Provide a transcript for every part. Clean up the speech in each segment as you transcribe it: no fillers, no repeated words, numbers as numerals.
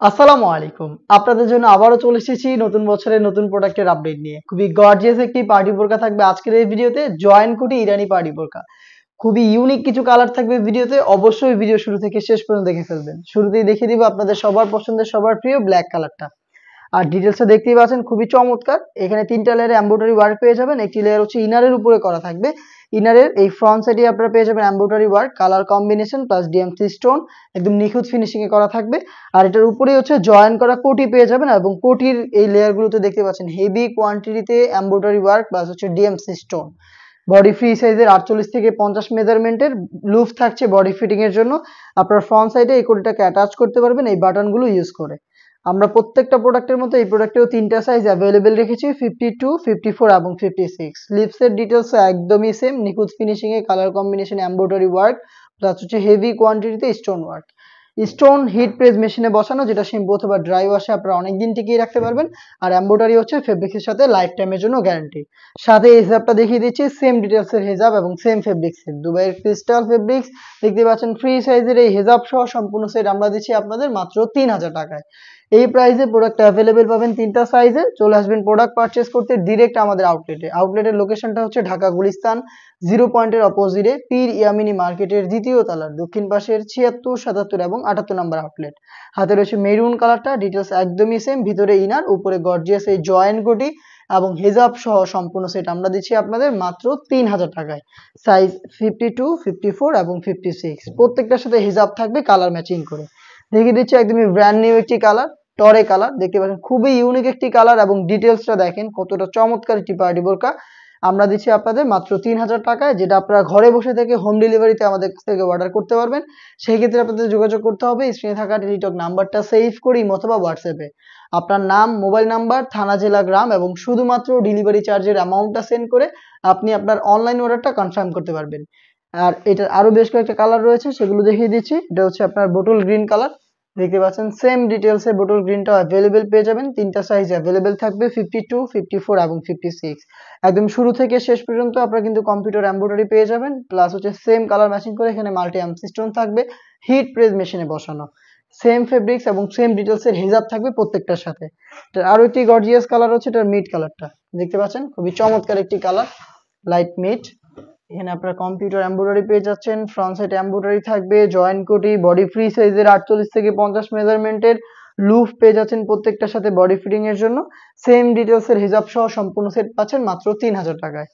আসসালামু আলাইকুম। আপনাদের জন্য আবারও চলে এসেছি নতুন বছরের নতুন প্রোডাক্টের আপডেট নিয়ে। খুবই গর্জিয়াস একটি পার্টি বোরকা থাকবে আজকের এই ভিডিওতে, জয়েন্ট কোটি ইরানি পার্টি বোরকা। খুবই ইউনিক কিছু কালার থাকবে ভিডিওতে, অবশ্যই ভিডিও শুরু থেকে শেষ পর্যন্ত দেখে ফেলবেন। শুরুতেই দেখিয়ে দিব আপনাদের সবার পছন্দের, সবার প্রিয় ব্ল্যাক কালারটা। আর ডিটেলসটা দেখতেই পাচ্ছেন খুবই চমৎকার। এখানে ৩টা লেয়ারে এমব্রয়ডারি ওয়ার্ক পেয়ে যাবেন। একটি লেয়ার হচ্ছে ইনারের উপরে করা থাকবে। ইনারের এই ফ্রন্ট সাইডে আপনারা পেয়ে যাবেন embroidery work, colour combination plus DMC stone, একদম নিখুঁত ফিনিশিং এ করা থাকবে। আর এটার উপরেই হচ্ছে জয়েন করা কোটি পেয়ে যাবেন, এবং কোটির এই লেয়ারগুলোতে দেখতে পাচ্ছেন হেভি কোয়ান্টিটিতে এমব্রয়ডারি ওয়ার্ক প্লাস হচ্ছে ডিএমসি স্টোন। বডি ফ্রি সাইজের 48 থেকে 50 মেজারমেন্টের লুফ থাকছে বডি ফিটিং এর জন্য। আপনার ফ্রন্ট সাইডে এই কোটিটাকে অ্যাটাচ করতে পারবেন এই বাটনগুলো ইউজ করে। আমরা প্রত্যেকটা প্রোডাক্টের মতো এই প্রোডাক্টেও 3টা সাইজ অ্যাভেলেবেল রেখেছি, 52, 54 এবং 56। স্লিপসের ডিটেলস একদমই সেম, নিখুঁত ফিনিশিং এ colour combination embroidery work plus হচ্ছে হেভি কোয়ান্টিটিতে stone work. Stone heat press মেশিনে বসানো, যেটা শ্যাম্পু অথবা ড্রাই ওয়াশে আপনারা অনেকদিন টিকিয়ে রাখতে পারবেন। আর এমব্রয়ডারি হচ্ছে ফেব্রিক্সের সাথে লাইফ টাইমের জন্য গ্যারান্টি। সাথে এই হিজাবটা দেখিয়ে দিচ্ছি, সেম ডিটেলসের হিজাব এবং সেম ফেব্রিক্সের, দুবাইয়ের ক্রিস্টাল ফেব্রিক্স। দেখতে পাচ্ছেন ফ্রি সাইজের এই হিজাব সহ সম্পূর্ণ সেট আমরা দিচ্ছি আপনাদের মাত্র 3000 টাকায়। এই প্রাইসে প্রোডাক্ট অ্যাভেলেবেল পাবেন 3টা সাইজে। চলে আসবেন প্রোডাক্ট পারচেস করতে ডিরেক্ট আমাদের আউটলেটে। আউটলেটের লোকেশনটা হচ্ছে ঢাকা গুলিস্তান 0 পয়েন্টের অপোজিটে পীর ইয়ামিনী মার্কেটের দ্বিতীয় তলার দক্ষিণ পাশের 76, 77 এবং 78 নম্বর আউটলেট। হাতে রয়েছে মেরুন কালারটা, ডিটেলস একদমই সেম, ভিতরে ইনার, উপরে গর্জিয়াস এই জয়েন্ট কোটি এবং হিজাব সহ সম্পূর্ণ সেট আমরা দিচ্ছি আপনাদের মাত্র 3000 টাকায়। সাইজ 52, 54 এবং 56, প্রত্যেকটার সাথে হিজাব থাকবে কালার ম্যাচিং করে। দেখিয়ে দিচ্ছি একদমই ব্র্যান্ড নিউ একটি কালার, টরে কালার। দেখতে পাচ্ছেন খুবই ইউনিক একটি কালার, এবং ডিটেলসটা দেখেন কতটা চমৎকার একটি পার্টি বোরকা। আমরা দিচ্ছি আপনাদের মাত্র 3000 টাকায়, যেটা আপনারা ঘরে বসে থেকে হোম ডেলিভারিতে আমাদের কাছ থেকে অর্ডার করতে পারবেন। সেই ক্ষেত্রে আপনাদের যোগাযোগ করতে হবে স্ক্রিনে থাকা টেলিটক নাম্বারটা সেভ করি অথবা হোয়াটসঅ্যাপে আপনার নাম, মোবাইল নাম্বার, থানা, জেলা, গ্রাম এবং শুধুমাত্র ডেলিভারি চার্জের অ্যামাউন্টটা সেন্ড করে আপনি আপনার অনলাইন অর্ডারটা কনফার্ম করতে পারবেন। আর এটার আরো বেশ কয়েকটা কালার রয়েছে, সেগুলো দেখিয়ে দিচ্ছি। এটা হচ্ছে আপনার বোটল গ্রিন কালার। দেখতে পাচ্ছেন সেম ডিটেলসে বোটল গ্রিনটাও অ্যাভেলেবেল পেয়ে যাবেন। 3টা সাইজ অ্যাভেলেবেল থাকবে, 52, 54 এবং 56। একদম শুরু থেকে শেষ পর্যন্ত আপনারা কিন্তু কম্পিউটার এমব্রয়ডারি পেয়ে যাবেন, প্লাস হচ্ছে সেম কালার ম্যাচিং করে এখানে মাল্টি এমসি স্টোন থাকবে হিট প্রেস মেশিনে বসানো। সেম ফেব্রিক্স এবং সেম ডিটেলসের হিজাব থাকবে প্রত্যেকটার সাথে। এটার আরো একটি গর্জিয়াস কালার হচ্ছে এটার মিড কালারটা। দেখতে পাচ্ছেন খুবই চমৎকার একটি কালার, লাইট মিড। এখানে আপনারা কম্পিউটার এমব্রয়ডারি পেয়ে যাচ্ছেন, ফ্রন্ট সাইড এমব্রয়ডারি থাকবে, জয়েন্ট কোটি, বডি ফ্রি সাইজের 48 থেকে 50 মেজারমেন্টের লুফ পেয়ে যাচ্ছেন প্রত্যেকটার সাথে বডি ফিটিং এর জন্য। সেম ডিটেলসের হিজাব সহ সম্পূর্ণ সেট পাচ্ছেন মাত্র 3000 টাকায়।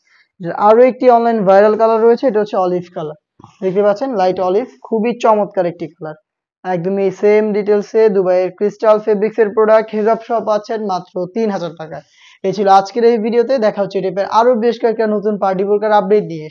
আরো একটি অনলাইন ভাইরাল কালার রয়েছে, এটা হচ্ছে অলিভ কালার। দেখতে পাচ্ছেন লাইট অলিভ, খুবই চমৎকার একটি কালার। একদমই সেম ডিটেলসে দুবাইয়ের ক্রিস্টাল ফেব্রিক্স এর প্রোডাক্ট, হিজাব সহ পাচ্ছেন মাত্র 3000 টাকায়। এই ছিল আজকের এই ভিডিওতে। দেখা হচ্ছে এই টাইপের আরো বেশ কয়েকটা নতুন পার্টি বোরকার আপডেট নিয়ে।